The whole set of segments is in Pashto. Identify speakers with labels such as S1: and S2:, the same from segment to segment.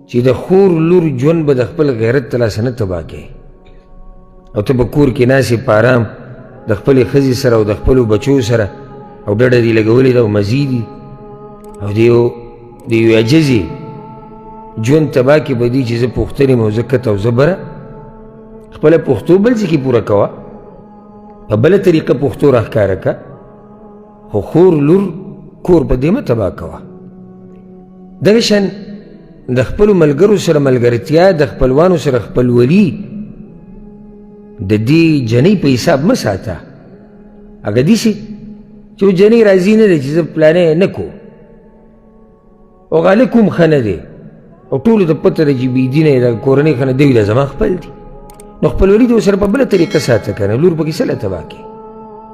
S1: چې د خور لور ژوند به د خپل غیرت ته لاسه نه تباه کوې او ته به کور کې ناستې په ارام د خپلې ښځې سره او د خپلو بچو سره او ډډه دې لګولې ده او مزې دي او د یو عجزې ژوند تباه کې به دي چې زه پوښتنې یم او زه کته او زه بره خپله پښتو بل ځای کې پوره کوه په بله طریقه پښتو راښکاره که خو خور لور کور په دې مه تباه کوه دغه شان د خپلو ملګرو سره ملګرتیا د خپلوانو سره خپلولي د دې جنۍ په حساب مه ساته هغه داسې چې جنۍ راضي نه دی چې زه پلانې نه کو او غالب کوم ښه نه دی او ټولو ته پته ده چې بېدینه یې د کورنۍ ښه نه دی دا زما خپل دي نو خپلولي د ورسره په بله طریقه ساته که نه لور پکې څه له تباه کړي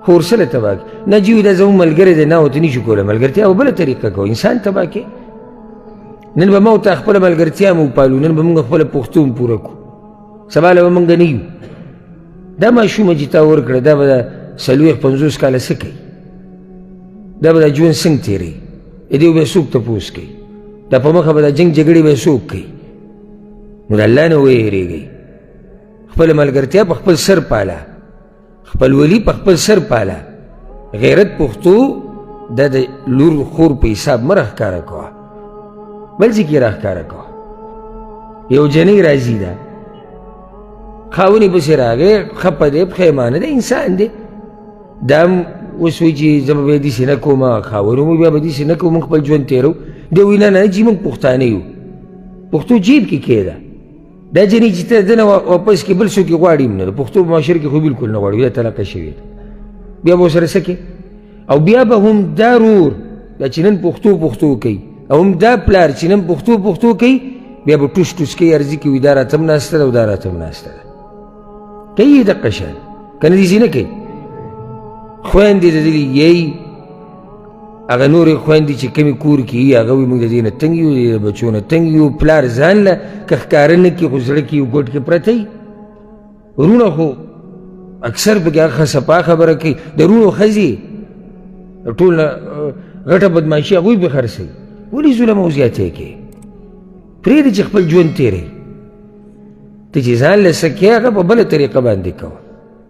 S1: خور څه له تباه کړي نه جي دا زموږ ملګری دی نه ورته نشو کولی ملګرتیا په بله طریقه کوو انسان تباه کړي نن به ما ورته خپله ملګرتیا مو وپالو نن به موږ خپله پښتو هم پوره کړو سبا له به موږ نه یو دا ماشومه چې تا ورکړه دا به د 40-50 کاله څه کوي دا به دا ژوند څنګه تېروي د دې به څوک تپوس کوي دا په مخه به دا جنګ جګړې به څوک کوي نو د الله نه ویېرېږئ خپله ملګرتیا په خپل سر پاله خپلولي په خپل سر پاله غیرت پښتو دا د لور خور په حساب مه راښکاره کوه بل ځای کې راښکاره کوه یو جنۍ راځي ده خاونې پسې راغی خپه دی پښیمانه دی انسان دی دا هم اوس وایي چې زه به بیا داسې نه کوم خاونو مو بیا به داسې نه کوو موږ خپل ژوند تېرو دی وایي نه نه چې موږ پښتانه یو پښتو جیب کې کېده دا جنۍ چې ته دنه واپس کې بل څوک یې غواړي هم نه د پښتو په معاشره کې خو بلکل نه غواړي بیا طلاقه شوې ده بیا به ورسره څه کوې او بیا به هم دا رور دا چې نن پښتو کوي او هم دا پلار چې نن پښتو کوي بیا به ټوس ټوس کوي عرضي کوي دا راته هم ناسته ده او دا راته هم ناسته ده کوي یې دقه شان که نه داسې نه کوي خویندې د دې یی هغه نورې خویندې چې کمې کور کې وي هغه وایي موږ د دې نه تنګ یو د بچو نه تنګ یو پلار ځان له که ښکاره نه کړي خو زړه کې یو ګوټ کې پرته وي ورونه خو اکثر پکې هغه صفا خبره کوي د ورونو ښځې ټول نه غټه بدماشي هغوی پې خرڅوي ولې ظلم او زیاتی کوي پرېږدې چې خپل ژوند تېروي ته چې ځان له څه کوې هغه په بله طریقه باندې کوه